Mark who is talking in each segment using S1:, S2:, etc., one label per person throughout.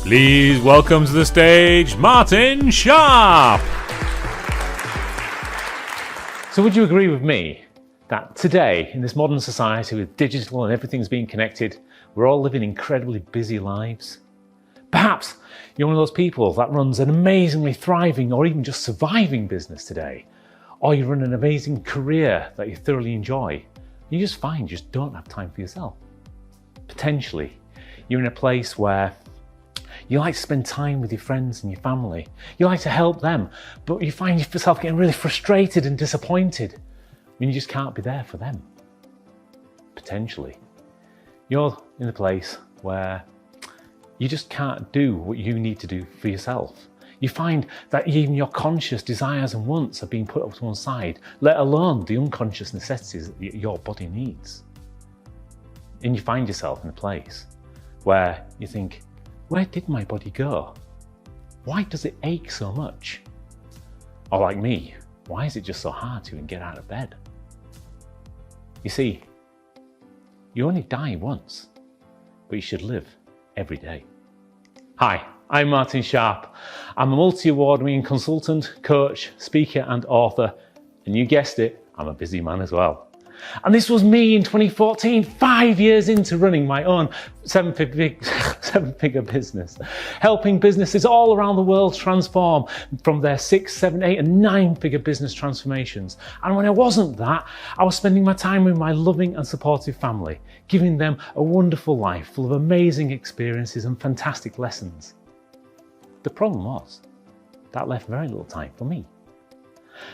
S1: Please welcome to the stage, Martin Sharp. So would you agree with me that today, in this modern society with digital and everything's being connected, we're all living incredibly busy lives? Perhaps you're one of those people that runs an amazingly thriving or even just surviving business today. Or you run an amazing career that you thoroughly enjoy. You just find you just don't have time for yourself. Potentially, you're in a place where you like to spend time with your friends and your family. You like to help them, but you find yourself getting really frustrated and disappointed when you just can't be there for them. Potentially, you're in a place where you just can't do what you need to do for yourself. You find that even your conscious desires and wants are being put up to one side, let alone the unconscious necessities that your body needs. And you find yourself in a place where you think, where did my body go? Why does it ache so much? Or like me, why is it just so hard to even get out of bed? You see, you only die once, but you should live every day. Hi, I'm Martin Sharp. I'm a multi-award-winning consultant, coach, speaker and author, and you guessed it, I'm a busy man as well. And this was me in 2014, 5 years into running my own seven-figure business, helping businesses all around the world transform from their 6, 7, 8 and 9-figure business transformations. And when I wasn't that, I was spending my time with my loving and supportive family, giving them a wonderful life full of amazing experiences and fantastic lessons. The problem was, that left very little time for me.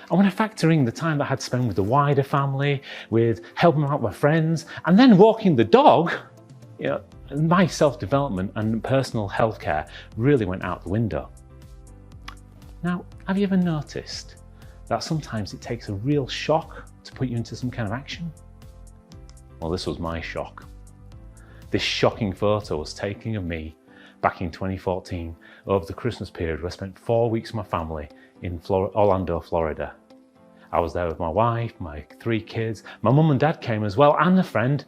S1: And when I factor in the time that I had to spend with the wider family, with helping out my friends, and then walking the dog, my self-development and personal healthcare really went out the window. Now, have you ever noticed that sometimes it takes a real shock to put you into some kind of action? Well, this was my shock. This shocking photo was taken of me back in 2014 over the Christmas period where I spent 4 weeks with my family in Orlando, Florida. I was there with my wife, my 3 kids, my mum and dad came as well, and a friend.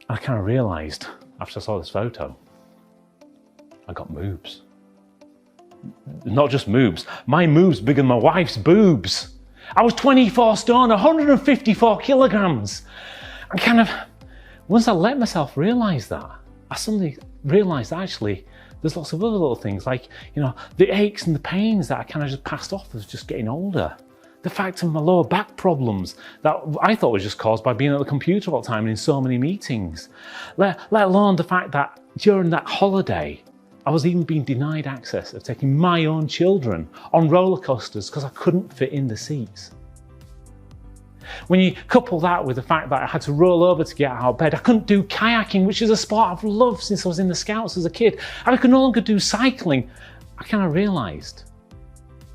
S1: I kind of realised after I saw this photo, I got moobs. Not just moobs, my moobs bigger than my wife's boobs. I was 24 stone, 154 kilograms. And once I let myself realise that, I suddenly realised actually there's lots of other little things like, the aches and the pains that I kind of just passed off as just getting older. The fact of my lower back problems that I thought was just caused by being at the computer all the time and in so many meetings. Let alone the fact that during that holiday, I was even being denied access of taking my own children on roller coasters because I couldn't fit in the seats. When you couple that with the fact that I had to roll over to get out of bed, I couldn't do kayaking, which is a sport I've loved since I was in the Scouts as a kid, and I could no longer do cycling, I kind of realised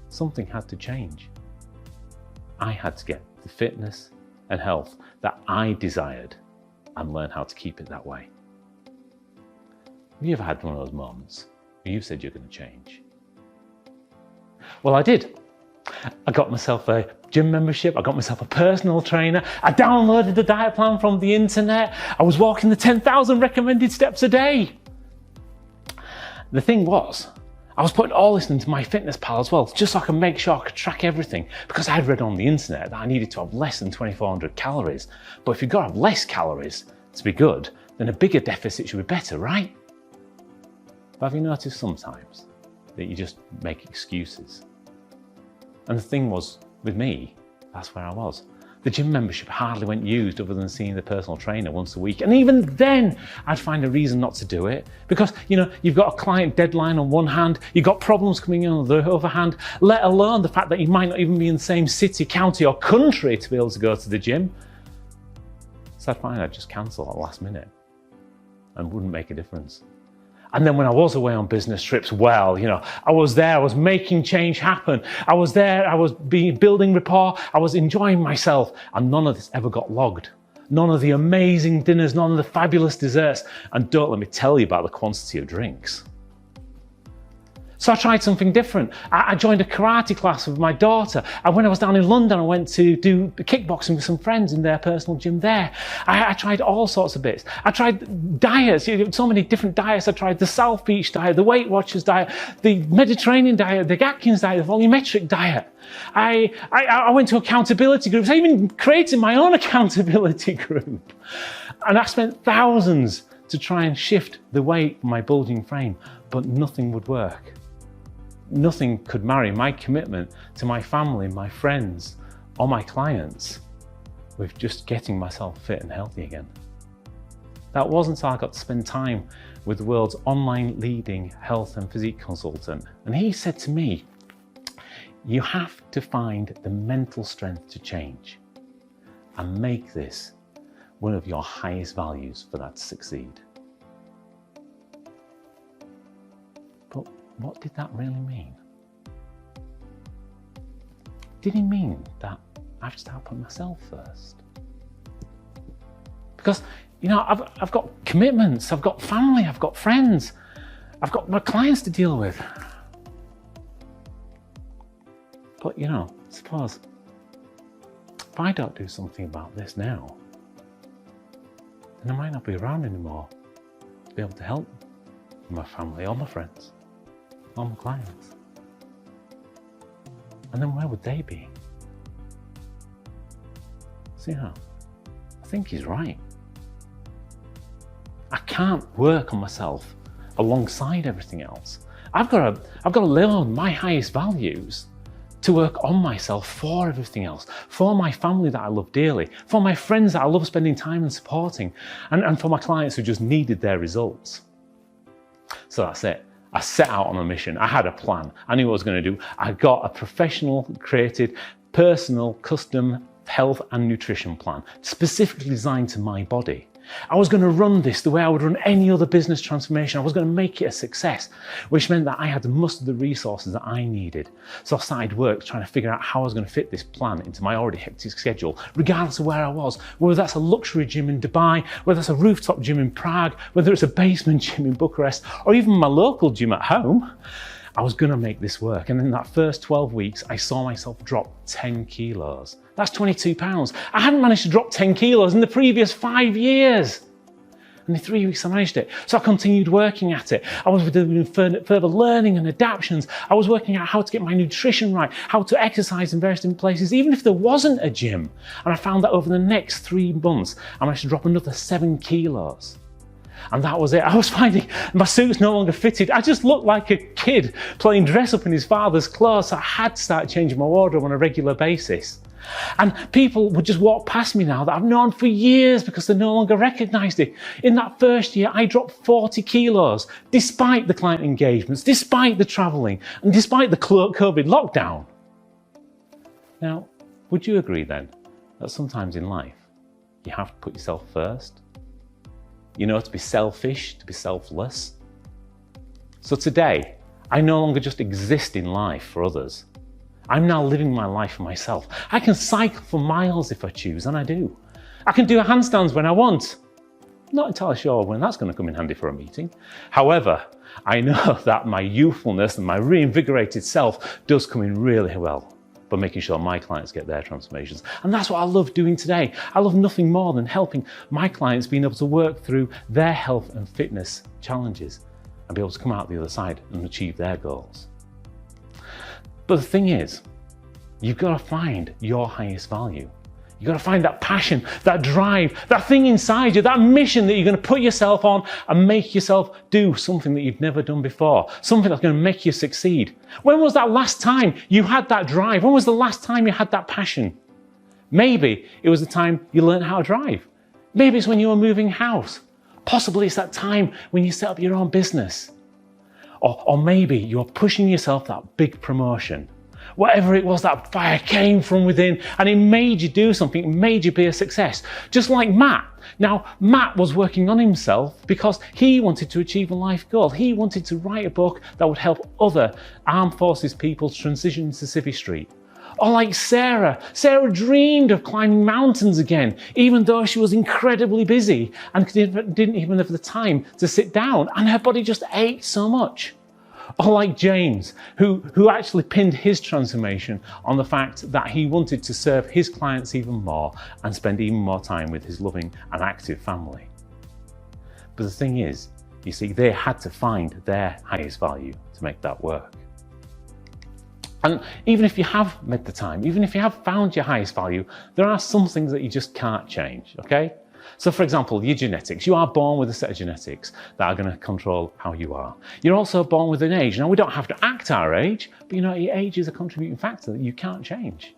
S1: something had to change. I had to get the fitness and health that I desired and learn how to keep it that way. Have you ever had one of those moments where you said you're going to change? Well, I did. I got myself a gym membership, I got myself a personal trainer, I downloaded the diet plan from the internet, I was walking the 10,000 recommended steps a day. The thing was, I was putting all this into MyFitnessPal as well, just so I could make sure I could track everything, because I had read on the internet that I needed to have less than 2,400 calories. But if you've got to have less calories to be good, then a bigger deficit should be better, right? But have you noticed sometimes that you just make excuses? And the thing was, with me, that's where I was. The gym membership hardly went used other than seeing the personal trainer once a week. And even then, I'd find a reason not to do it. Because, you've got a client deadline on one hand, you've got problems coming in on the other hand, let alone the fact that you might not even be in the same city, county or country to be able to go to the gym. So I'd find I'd just cancel at the last minute and wouldn't make a difference. And then when I was away on business trips, I was there, I was making change happen. I was there, I was building rapport, I was enjoying myself, and none of this ever got logged. None of the amazing dinners, none of the fabulous desserts, and don't let me tell you about the quantity of drinks. So I tried something different. I joined a karate class with my daughter. And when I was down in London, I went to do kickboxing with some friends in their personal gym there. I tried all sorts of bits. I tried diets, so many different diets. I tried the South Beach diet, the Weight Watchers diet, the Mediterranean diet, the Atkins diet, the volumetric diet. I went to accountability groups. I even created my own accountability group. And I spent thousands to try and shift the weight of my bulging frame, but nothing would work. Nothing could marry my commitment to my family, my friends, or my clients with just getting myself fit and healthy again. That wasn't until I got to spend time with the world's online leading health and physique consultant. And he said to me, you have to find the mental strength to change and make this one of your highest values for that to succeed. But what did that really mean? Did he mean that I have to start putting myself first? Because, I've got commitments, I've got family, I've got friends, I've got my clients to deal with. But, suppose if I don't do something about this now, then I might not be around anymore to be able to help my family or my friends or my clients. And then where would they be? So, I think he's right. I can't work on myself alongside everything else. I've got to live on my highest values to work on myself for everything else, for my family that I love dearly, for my friends that I love spending time and supporting, and for my clients who just needed their results. So that's it. I set out on a mission. I had a plan. I knew what I was going to do. I got a professional, created, personal, custom health and nutrition plan, specifically designed to my body. I was going to run this the way I would run any other business transformation. I was going to make it a success, which meant that I had to muster the resources that I needed. So I started work trying to figure out how I was going to fit this plan into my already hectic schedule, regardless of where I was, whether that's a luxury gym in Dubai, whether that's a rooftop gym in Prague, whether it's a basement gym in Bucharest, or even my local gym at home. I was going to make this work. And in that first 12 weeks, I saw myself drop 10 kilos. That's 22 pounds. I hadn't managed to drop 10 kilos in the previous 5 years. And in 3 weeks, I managed it. So I continued working at it. I was doing further learning and adaptations. I was working out how to get my nutrition right, how to exercise in various different places, even if there wasn't a gym. And I found that over the next 3 months, I managed to drop another 7 kilos. And that was it. I was finding my suits no longer fitted. I just looked like a kid playing dress up in his father's clothes. So I had to start changing my wardrobe on a regular basis. And people would just walk past me now that I've known for years because they no longer recognized it. In that first year, I dropped 40 kilos, despite the client engagements, despite the traveling, and despite the COVID lockdown. Now, would you agree then that sometimes in life, you have to put yourself first? To be selfish, to be selfless. So today, I no longer just exist in life for others. I'm now living my life for myself. I can cycle for miles if I choose, and I do. I can do handstands when I want. Not entirely sure when that's going to come in handy for a meeting. However, I know that my youthfulness and my reinvigorated self does come in really well by making sure my clients get their transformations. And that's what I love doing today. I love nothing more than helping my clients being able to work through their health and fitness challenges and be able to come out the other side and achieve their goals. But the thing is, you've got to find your highest value. You've got to find that passion, that drive, that thing inside you, that mission that you're going to put yourself on and make yourself do something that you've never done before, something that's going to make you succeed. When was that last time you had that drive? When was the last time you had that passion? Maybe it was the time you learned how to drive. Maybe it's when you were moving house. Possibly it's that time when you set up your own business. Or maybe you're pushing yourself that big promotion. Whatever it was, that fire came from within and it made you do something, it made you be a success. Just like Matt. Now, Matt was working on himself because he wanted to achieve a life goal. He wanted to write a book that would help other armed forces people transition to Civvy Street. Or like Sarah. Sarah dreamed of climbing mountains again, even though she was incredibly busy and didn't even have the time to sit down, and her body just ached so much. Or like James, who actually pinned his transformation on the fact that he wanted to serve his clients even more and spend even more time with his loving and active family. But the thing is, you see, they had to find their highest value to make that work. And even if you have made the time, even if you have found your highest value, there are some things that you just can't change, okay? So for example, your genetics. You are born with a set of genetics that are going to control how you are. You're also born with an age. Now, we don't have to act our age, but your age is a contributing factor that you can't change.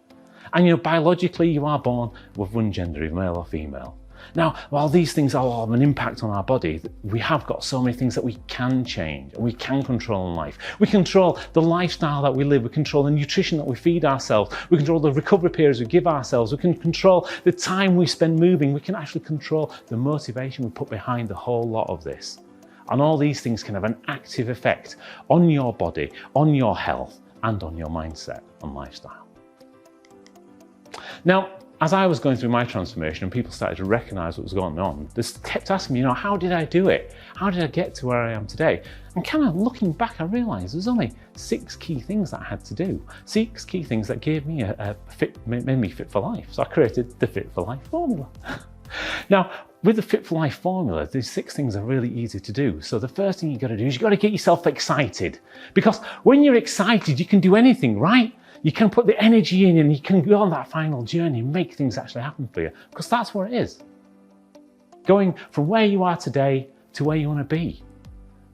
S1: And biologically, you are born with one gender, either male or female. Now, while these things all have an impact on our body, we have got so many things that we can change and we can control in life. We control the lifestyle that we live, we control the nutrition that we feed ourselves, we control the recovery periods we give ourselves, we can control the time we spend moving, we can actually control the motivation we put behind the whole lot of this. And all these things can have an active effect on your body, on your health, and on your mindset and lifestyle. Now, as I was going through my transformation and people started to recognize what was going on, they kept asking me, how did I do it? How did I get to where I am today? And kind of looking back, I realized there's only 6 key things that I had to do. 6 key things that gave me made me fit for life. So I created the Fit for Life formula. Now, with the Fit for Life formula, these 6 things are really easy to do. So the first thing you've got to do is you've got to get yourself excited. Because when you're excited, you can do anything, right? You can put the energy in and you can go on that final journey and make things actually happen for you. Because that's what it is. Going from where you are today to where you want to be.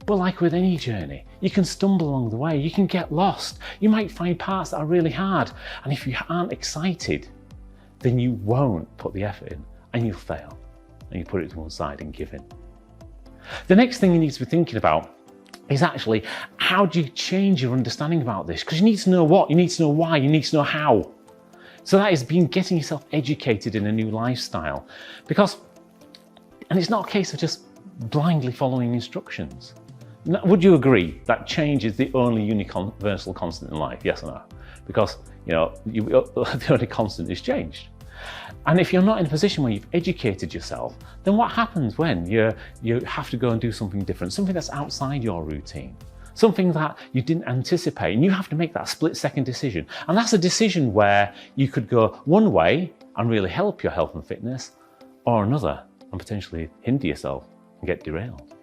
S1: But like with any journey, you can stumble along the way. You can get lost. You might find parts that are really hard. And if you aren't excited, then you won't put the effort in and you'll fail. And you put it to one side and give in. The next thing you need to be thinking about is actually, how do you change your understanding about this? Because you need to know what, you need to know why, you need to know how. So that is getting yourself educated in a new lifestyle. And it's not a case of just blindly following instructions. Would you agree that change is the only universal constant in life? Yes or no? Because, the only constant is change. And if you're not in a position where you've educated yourself, then what happens when you have to go and do something different, something that's outside your routine, something that you didn't anticipate, and you have to make that split-second decision. And that's a decision where you could go one way and really help your health and fitness, or another and potentially hinder yourself and get derailed.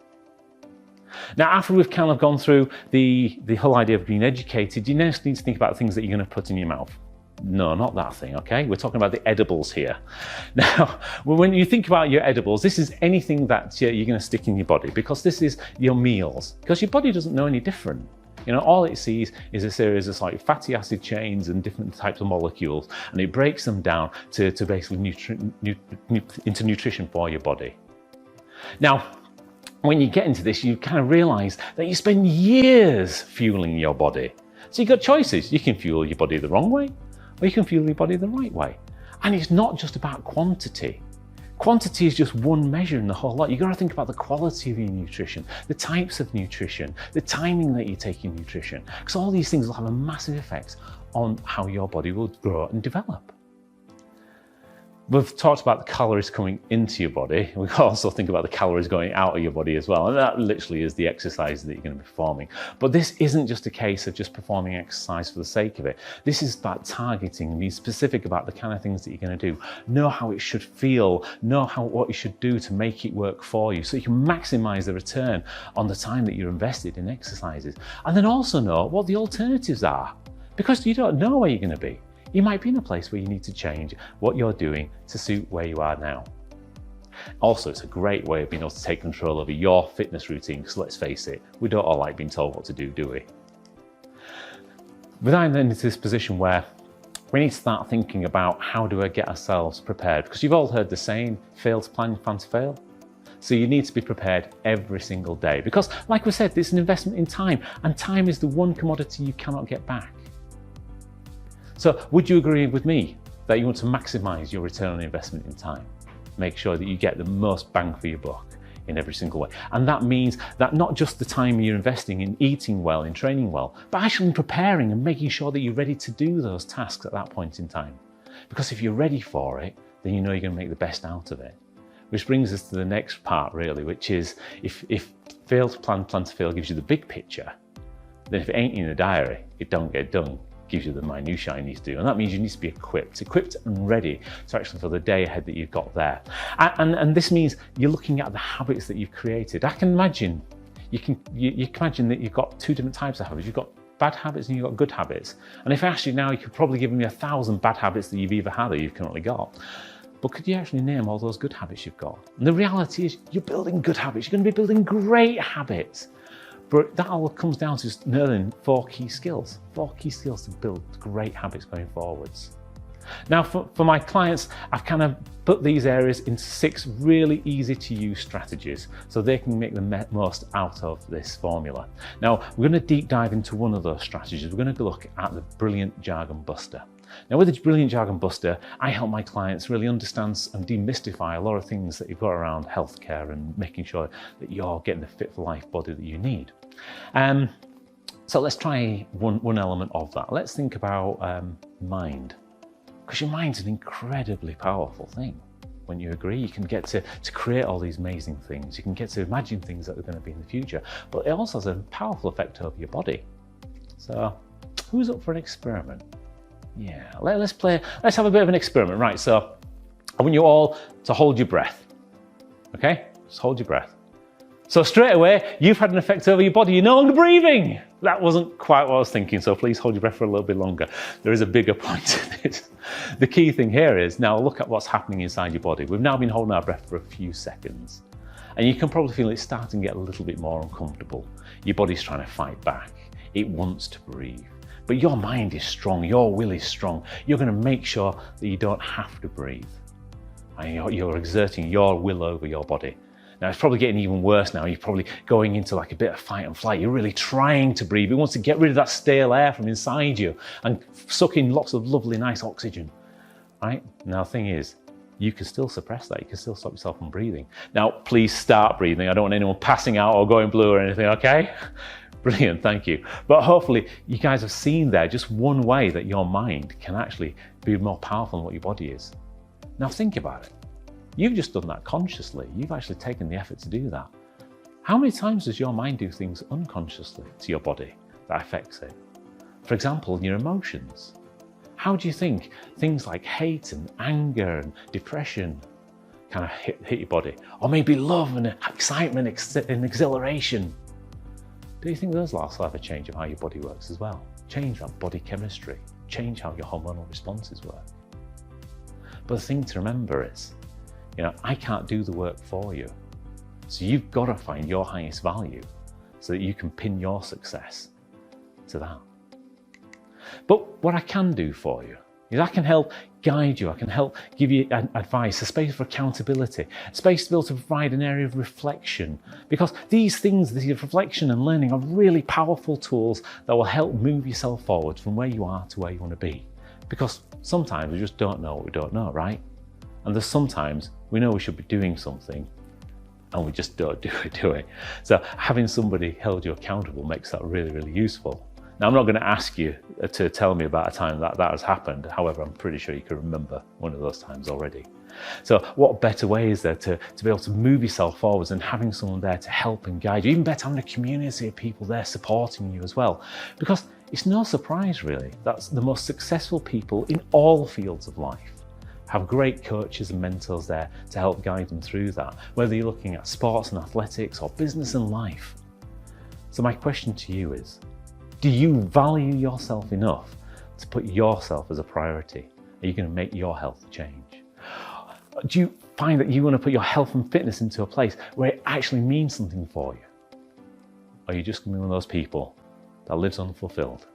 S1: Now, after we've kind of gone through the whole idea of being educated, you next need to think about things that you're going to put in your mouth. No, not that thing, okay? We're talking about the edibles here. Now, when you think about your edibles, this is anything that you're going to stick in your body, because this is your meals, because your body doesn't know any different. All it sees is a series of fatty acid chains and different types of molecules, and it breaks them down to basically into nutrition for your body. Now, when you get into this, you kind of realize that you spend years fueling your body. So you've got choices. You can fuel your body the wrong way, or you can fuel your body the right way. And it's not just about quantity. Quantity is just one measure in the whole lot. You've got to think about the quality of your nutrition, the types of nutrition, the timing that you take your nutrition, because all these things will have a massive effect on how your body will grow and develop. We've talked about the calories coming into your body. We can also think about the calories going out of your body as well. And that literally is the exercise that you're going to be performing. But this isn't just a case of just performing exercise for the sake of it. This is about targeting, being specific about the kind of things that you're going to do. Know how it should feel, know what you should do to make it work for you, so you can maximize the return on the time that you're invested in exercises. And then also know what the alternatives are, because you don't know where you're going to be. You might be in a place where you need to change what you're doing to suit where you are now. Also, it's a great way of being able to take control over your fitness routine, because let's face it, we don't all like being told what to do we? We're then into this position where we need to start thinking about, how do I get ourselves prepared? Because you've all heard the saying, fail to plan to fail. So you need to be prepared every single day, because like we said, it's an investment in time, and time is the one commodity you cannot get back. So would you agree with me that you want to maximize your return on investment in time? Make sure that you get the most bang for your buck in every single way. And that means that not just the time you're investing in eating well, in training well, but actually in preparing and making sure that you're ready to do those tasks at that point in time. Because if you're ready for it, then you know you're going to make the best out of it. Which brings us to the next part really, which is if fail to plan to fail gives you the big picture, Then if it ain't in the diary, it don't get done. Gives you the minutiae you need to do. And that means you need to be equipped and ready to actually for the day ahead that you've got there. And this means you're looking at the habits that you've created. I can imagine, you can imagine that you've got two different types of habits. You've got bad habits and you've got good habits. And if I asked you now, you could probably give me 1,000 bad habits that you've either had or you've currently got. But could you actually name all those good habits you've got? And the reality is you're building good habits. You're going to be building great habits. But that all comes down to just learning 4 key skills. 4 key skills to build great habits going forwards. Now for my clients, I've kind of put these areas into 6 really easy to use strategies so they can make the most out of this formula. Now we're going to deep dive into one of those strategies. We're going to look at the Brilliant Jargon Buster. Now with the Brilliant Jargon Buster, I help my clients really understand and demystify a lot of things that you've got around healthcare and making sure that you're getting the fit for life body that you need. So let's try one element of that. Let's think about mind. Because your mind's an incredibly powerful thing. Wouldn't you agree? You can get to create all these amazing things. You can get to imagine things that are going to be in the future, but it also has a powerful effect over your body. So who's up for an experiment? Yeah, let's have a bit of an experiment. Right, so I want you all to hold your breath. Okay, just hold your breath. So straight away, you've had an effect over your body. You're no longer breathing. That wasn't quite what I was thinking, so please hold your breath for a little bit longer. There is a bigger point to this. The key thing here is now look at what's happening inside your body. We've now been holding our breath for a few seconds, and you can probably feel it starting to get a little bit more uncomfortable. Your body's trying to fight back. It wants to breathe. But your mind is strong, your will is strong. You're going to make sure that you don't have to breathe. And you're exerting your will over your body. Now it's probably getting even worse now. You're probably going into like a bit of fight and flight. You're really trying to breathe. It wants to get rid of that stale air from inside you and suck in lots of lovely, nice oxygen. Right? Now the thing is, you can still suppress that. You can still stop yourself from breathing. Now, please start breathing. I don't want anyone passing out or going blue or anything, okay? Brilliant, thank you. But hopefully you guys have seen there just one way that your mind can actually be more powerful than what your body is. Now think about it. You've just done that consciously. You've actually taken the effort to do that. How many times does your mind do things unconsciously to your body that affects it? For example, your emotions. How do you think things like hate and anger and depression kind of hit your body? Or maybe love and excitement and exhilaration. Do you think those will also have a change of how your body works as well? Change that body chemistry, change how your hormonal responses work. But the thing to remember is, I can't do the work for you. So you've got to find your highest value so that you can pin your success to that. But what I can do for you is I can help guide you. I can help give you advice, a space for accountability, a space to be able to provide an area of reflection. Because these things, this reflection and learning, are really powerful tools that will help move yourself forward from where you are to where you want to be. Because sometimes we just don't know what we don't know, right? And there's sometimes we know we should be doing something and we just don't do it. So having somebody held you accountable makes that really, really useful. Now, I'm not going to ask you to tell me about a time that has happened. However, I'm pretty sure you can remember one of those times already. So what better way is there to be able to move yourself forwards and having someone there to help and guide you? Even better, having a community of people there supporting you as well. Because it's no surprise, really, that the most successful people in all fields of life have great coaches and mentors there to help guide them through that, whether you're looking at sports and athletics or business and life. So my question to you is, do you value yourself enough to put yourself as a priority? Are you going to make your health change? Do you find that you want to put your health and fitness into a place where it actually means something for you? Or are you just going to be one of those people that lives unfulfilled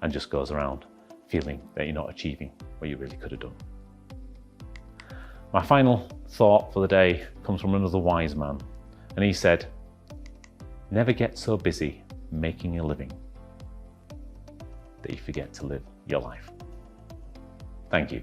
S1: and just goes around feeling that you're not achieving what you really could have done? My final thought for the day comes from another wise man, and he said, never get so busy making a living that you forget to live your life. Thank you.